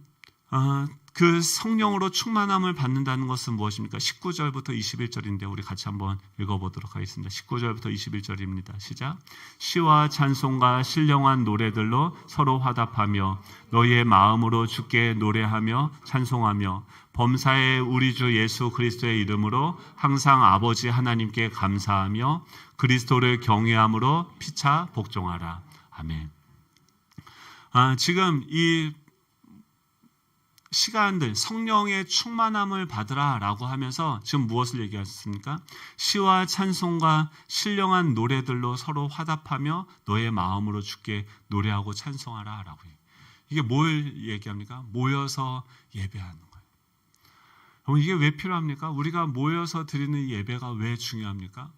그 성령으로 충만함을 받는다는 것은 무엇입니까? 19절부터 21절인데 우리 같이 한번 읽어보도록 하겠습니다. 19절부터 21절입니다. 시작. 시와 찬송과 신령한 노래들로 서로 화답하며 너희의 마음으로 주께 노래하며 찬송하며 범사의 우리 주 예수 그리스도의 이름으로 항상 아버지 하나님께 감사하며 그리스도를 경외함으로 피차 복종하라. 아멘. 지금 이 시간들 성령의 충만함을 받으라 라고 하면서 지금 무엇을 얘기하셨습니까? 시와 찬송과 신령한 노래들로 서로 화답하며 너의 마음으로 주께 노래하고 찬송하라 라고. 이게 뭘 얘기합니까? 모여서 예배하는 거예요. 여러분 이게 왜 필요합니까? 우리가 모여서 드리는 예배가 왜 중요합니까?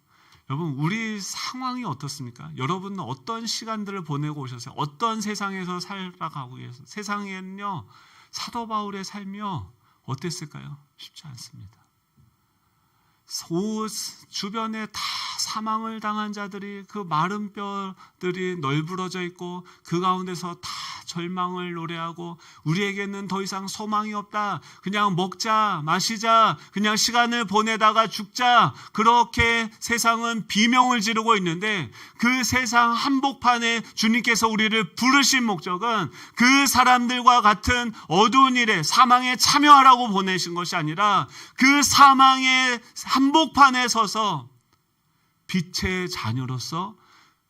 여러분 우리 상황이 어떻습니까? 여러분은 어떤 시간들을 보내고 오셨어요? 어떤 세상에서 살아가고 계세요? 세상에는요 사도 바울의 삶이요 어땠을까요? 쉽지 않습니다. 주변에 다 사망을 당한 자들이 그 마른 뼈들이 널브러져 있고 그 가운데서 다 절망을 노래하고 우리에게는 더 이상 소망이 없다. 그냥 먹자 마시자 그냥 시간을 보내다가 죽자. 그렇게 세상은 비명을 지르고 있는데 그 세상 한복판에 주님께서 우리를 부르신 목적은 그 사람들과 같은 어두운 일에 사망에 참여하라고 보내신 것이 아니라 그 사망의 한복판에 서서 빛의 자녀로서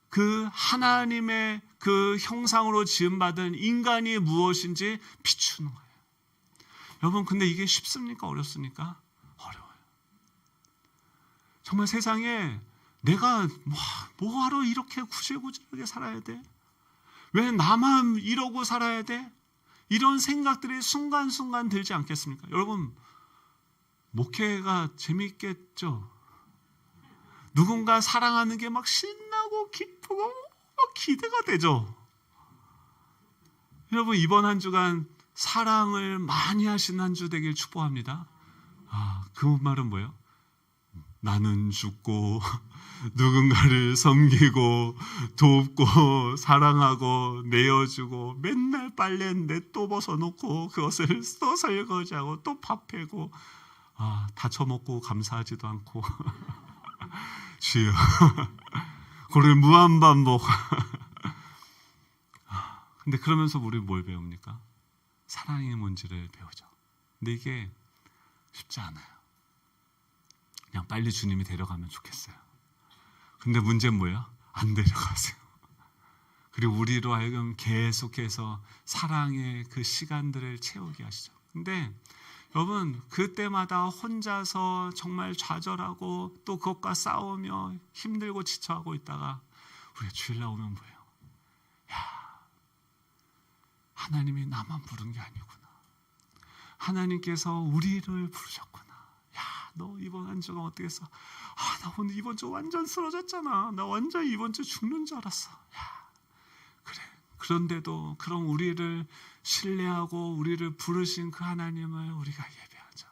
그 하나님의 그 형상으로 지음받은 인간이 무엇인지 비추는 거예요. 여러분 근데 이게 쉽습니까? 어렵습니까? 어려워요. 정말 세상에 내가 뭐하러 이렇게 구질구질하게 살아야 돼? 왜 나만 이러고 살아야 돼? 이런 생각들이 순간순간 들지 않겠습니까? 여러분 목회가 재밌겠죠? 누군가 사랑하는 게 막 신나고 기쁘고 막 기대가 되죠. 여러분, 이번 한 주간 사랑을 많이 하신 한 주 되길 축복합니다. 그 말은 뭐예요? 나는 죽고 누군가를 섬기고 돕고 사랑하고 내어주고 맨날 빨래인데 또 벗어놓고 그것을 또 설거지하고 또 밥 해고 다 처먹고 감사하지도 않고 주여 그걸 무한반복. 근데 그러면서 우리 뭘 배웁니까? 사랑이 뭔지를 배우죠. 근데 이게 쉽지 않아요. 그냥 빨리 주님이 데려가면 좋겠어요. 근데 문제는 뭐예요? 안 데려가세요. 그리고 우리로 하여금 계속해서 사랑의 그 시간들을 채우게 하시죠. 근데 여러분, 그때마다 혼자서 정말 좌절하고 또 그것과 싸우며 힘들고 지쳐하고 있다가 우리가 주일날 오면 뭐예요? 하나님이 나만 부른 게 아니구나. 하나님께서 우리를 부르셨구나. 너 이번 한 주가 어떻게 했어? 나 오늘 이번 주 완전 쓰러졌잖아. 나 완전 이번 주 죽는 줄 알았어. 그래. 그런데도 그럼 우리를 신뢰하고 우리를 부르신 그 하나님을 우리가 예배하자.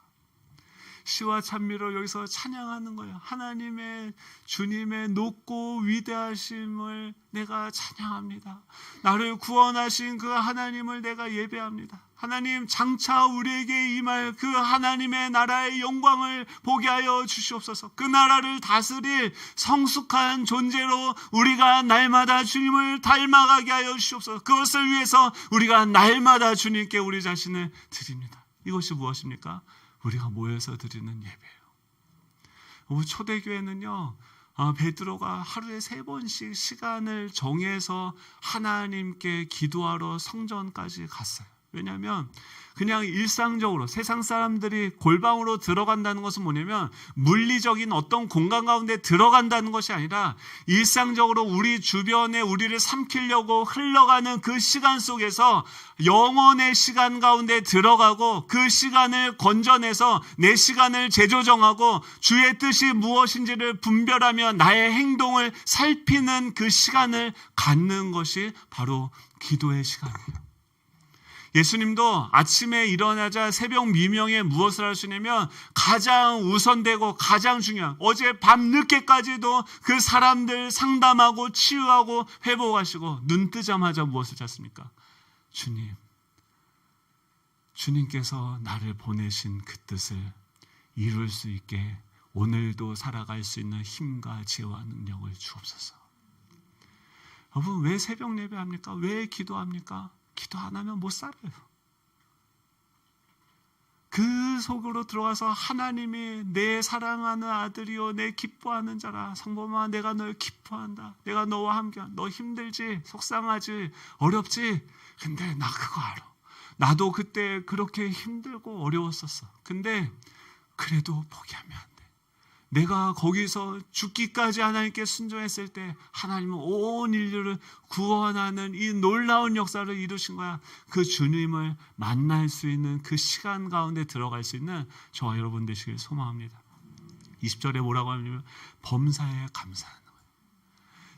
시와 찬미로 여기서 찬양하는 거예요. 하나님의 주님의 높고 위대하심을 내가 찬양합니다. 나를 구원하신 그 하나님을 내가 예배합니다. 하나님, 장차 우리에게 임할 그 하나님의 나라의 영광을 보게 하여 주시옵소서. 그 나라를 다스릴 성숙한 존재로 우리가 날마다 주님을 닮아가게 하여 주시옵소서. 그것을 위해서 우리가 날마다 주님께 우리 자신을 드립니다. 이것이 무엇입니까? 우리가 모여서 드리는 예배예요. 우리 초대교회는요, 베드로가 하루에 3번씩 시간을 정해서 하나님께 기도하러 성전까지 갔어요. 왜냐하면 그냥 일상적으로 세상 사람들이 골방으로 들어간다는 것은 뭐냐면 물리적인 어떤 공간 가운데 들어간다는 것이 아니라 일상적으로 우리 주변에 우리를 삼키려고 흘러가는 그 시간 속에서 영혼의 시간 가운데 들어가고 그 시간을 건져내서 내 시간을 재조정하고 주의 뜻이 무엇인지를 분별하며 나의 행동을 살피는 그 시간을 갖는 것이 바로 기도의 시간이에요. 예수님도 아침에 일어나자 새벽 미명에 무엇을 하시냐면 가장 우선되고 가장 중요한 어제 밤 늦게까지도 그 사람들 상담하고 치유하고 회복하시고 눈 뜨자마자 무엇을 찾습니까? 주님께서 나를 보내신 그 뜻을 이룰 수 있게 오늘도 살아갈 수 있는 힘과 지혜와 능력을 주옵소서. 여러분, 왜 새벽 예배합니까? 왜 기도합니까? 기도 안 하면 못 살아요. 그 속으로 들어가서 하나님이 내 사랑하는 아들이요 내 기뻐하는 자라. 성범아, 내가 널 기뻐한다. 내가 너와 함께한다. 너 힘들지? 속상하지? 어렵지? 근데 나 그거 알아. 나도 그때 그렇게 힘들고 어려웠었어. 근데 그래도 포기하면 안 돼. 내가 거기서 죽기까지 하나님께 순종했을 때 하나님은 온 인류를 구원하는 이 놀라운 역사를 이루신 거야. 그 주님을 만날 수 있는 그 시간 가운데 들어갈 수 있는 저와 여러분 되시길 소망합니다. 20절에 뭐라고 하냐면 범사에 감사하는 거예요.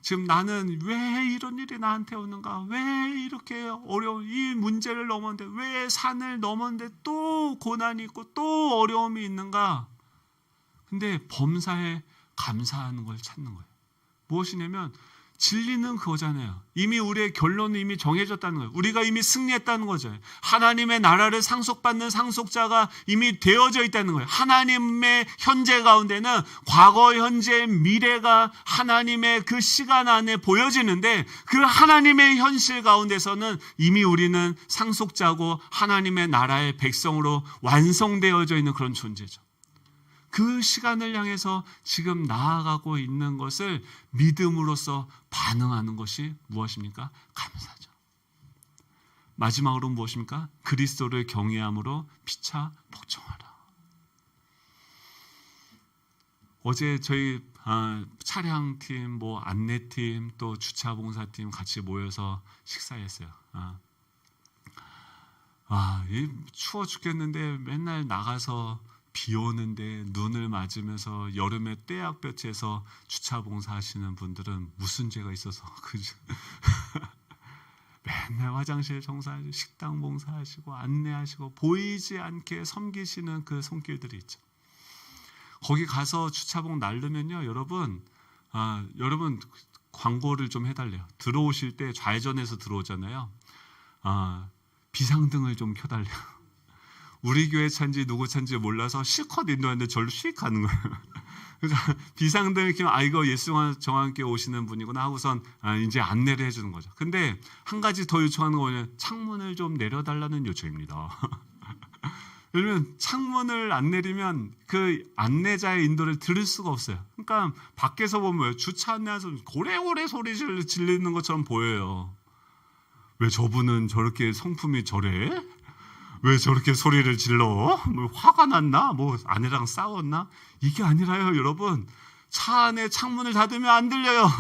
지금 나는 왜 이런 일이 나한테 오는가? 왜 이렇게 어려운 이 문제를 넘었는데, 왜 산을 넘었는데 또 고난이 있고 또 어려움이 있는가? 근데 범사에 감사하는 걸 찾는 거예요. 무엇이냐면 진리는 그거잖아요. 이미 우리의 결론은 이미 정해졌다는 거예요. 우리가 이미 승리했다는 거죠. 하나님의 나라를 상속받는 상속자가 이미 되어져 있다는 거예요. 하나님의 현재 가운데는 과거, 현재, 미래가 하나님의 그 시간 안에 보여지는데 그 하나님의 현실 가운데서는 이미 우리는 상속자고 하나님의 나라의 백성으로 완성되어져 있는 그런 존재죠. 그 시간을 향해서 지금 나아가고 있는 것을 믿음으로써 반응하는 것이 무엇입니까? 감사죠. 마지막으로 무엇입니까? 그리스도를 경외함으로 피차 복종하라. 어제 저희 차량팀, 안내팀, 또 주차봉사팀 같이 모여서 식사했어요. 추워 죽겠는데 맨날 나가서 비 오는데 눈을 맞으면서 여름에 떼약볕에서 주차 봉사하시는 분들은 무슨 죄가 있어서 그죠? 맨날 화장실 청소하시고 식당 봉사하시고 안내하시고 보이지 않게 섬기시는 그 손길들이 있죠. 거기 가서 주차봉 날르면요, 여러분 광고를 좀 해달래요. 들어오실 때 좌회전해서 들어오잖아요. 비상등을 좀 켜달래요. 우리 교회 차인지 누구 차인지 몰라서 실컷 인도하는데 절로 휙 가는 거예요. 그래서 비상등을 켜면 이거 예수와 저와 함께 오시는 분이구나 하고선 이제 안내를 해주는 거죠. 근데 한 가지 더 요청하는 거 뭐냐면 창문을 좀 내려달라는 요청입니다. 왜냐면 창문을 안 내리면 그 안내자의 인도를 들을 수가 없어요. 그러니까 밖에서 보면 주차 안내하면서 고래고래 소리 질리는 것처럼 보여요. 왜 저분은 저렇게 성품이 저래? 왜 저렇게 소리를 질러? 뭐 화가 났나? 뭐 아내랑 싸웠나? 이게 아니라요, 여러분. 차 안에 창문을 닫으면 안 들려요.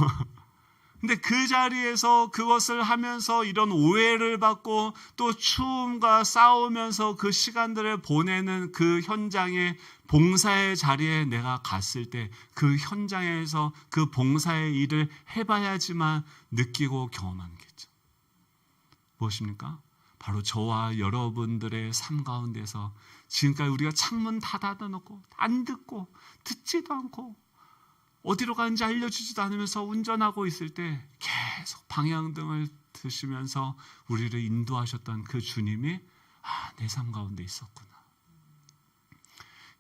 근데 그 자리에서 그것을 하면서 이런 오해를 받고 또 추움과 싸우면서 그 시간들을 보내는 그 현장의 봉사의 자리에 내가 갔을 때 그 현장에서 그 봉사의 일을 해봐야지만 느끼고 경험하는 게 있죠. 무엇입니까? 바로 저와 여러분들의 삶 가운데서 지금까지 우리가 창문 다 닫아놓고 안 듣고 듣지도 않고 어디로 가는지 알려주지도 않으면서 운전하고 있을 때 계속 방향등을 드시면서 우리를 인도하셨던 그 주님이 내 삶 가운데 있었구나.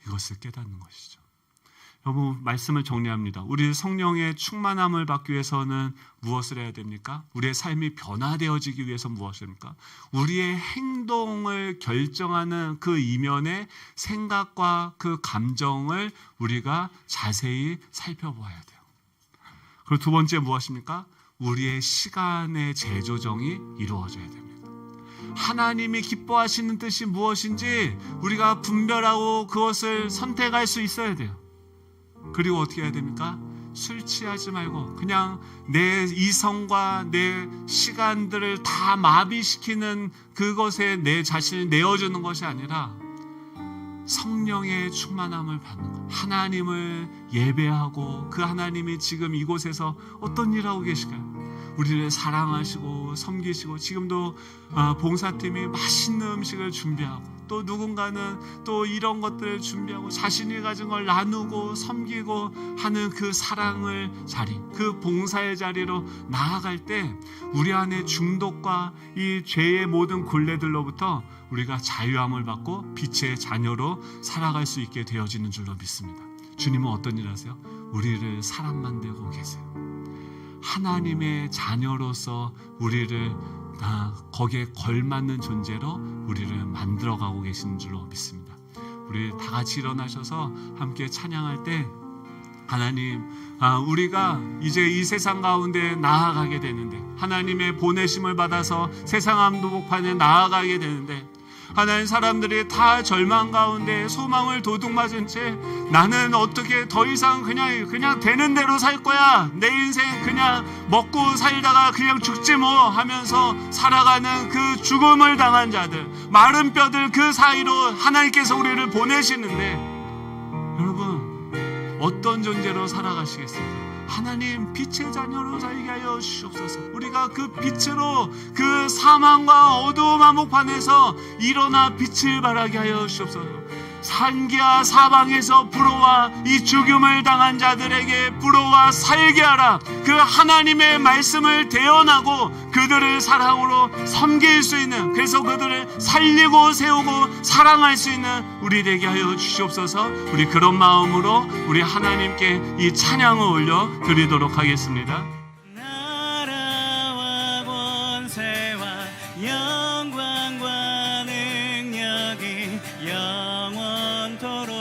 이것을 깨닫는 것이죠. 여러분, 말씀을 정리합니다. 우리 성령의 충만함을 받기 위해서는 무엇을 해야 됩니까? 우리의 삶이 변화되어지기 위해서 무엇을 합니까? 우리의 행동을 결정하는 그 이면의 생각과 그 감정을 우리가 자세히 살펴보아야 돼요. 그리고 두 번째 무엇입니까? 우리의 시간의 재조정이 이루어져야 됩니다. 하나님이 기뻐하시는 뜻이 무엇인지 우리가 분별하고 그것을 선택할 수 있어야 돼요. 그리고 어떻게 해야 됩니까? 술 취하지 말고 그냥 내 이성과 내 시간들을 다 마비시키는 그것에 내 자신을 내어주는 것이 아니라 성령의 충만함을 받는 것, 하나님을 예배하고 그 하나님이 지금 이곳에서 어떤 일을 하고 계실까요? 우리를 사랑하시고 섬기시고 지금도 봉사팀이 맛있는 음식을 준비하고 또 누군가는 또 이런 것들을 준비하고 자신이 가진 걸 나누고 섬기고 하는 그 사랑의 자리, 그 봉사의 자리로 나아갈 때 우리 안에 중독과 이 죄의 모든 굴레들로부터 우리가 자유함을 받고 빛의 자녀로 살아갈 수 있게 되어지는 줄로 믿습니다. 주님은 어떤 일 하세요? 우리를 사람 만들고 계세요. 하나님의 자녀로서 우리를 거기에 걸맞는 존재로 우리를 만들어가고 계시는 줄로 믿습니다. 우리 다 같이 일어나셔서 함께 찬양할 때 하나님, 우리가 이제 이 세상 가운데 나아가게 되는데 하나님의 보내심을 받아서 세상 한복판에 나아가게 되는데 하나님, 사람들이 다 절망 가운데 소망을 도둑맞은 채 나는 어떻게 더 이상 그냥 되는 대로 살 거야, 내 인생 그냥 먹고 살다가 그냥 죽지 뭐 하면서 살아가는 그 죽음을 당한 자들, 마른 뼈들 그 사이로 하나님께서 우리를 보내시는데 여러분 어떤 존재로 살아가시겠습니까? 하나님, 빛의 자녀로 살게 하여 주시옵소서. 우리가 그 빛으로 그 사망과 어두움 한복판에서 일어나 빛을 발하게 하여 주시옵소서. 산기와 사방에서 불어와 이 죽음을 당한 자들에게 불어와 살게 하라. 그 하나님의 말씀을 대언하고 그들을 사랑으로 섬길 수 있는, 그래서 그들을 살리고 세우고 사랑할 수 있는 우리 되게 하여 주시옵소서. 우리 그런 마음으로 우리 하나님께 이 찬양을 올려 드리도록 하겠습니다. 나라와 권세와 영광과 능력이 영원토록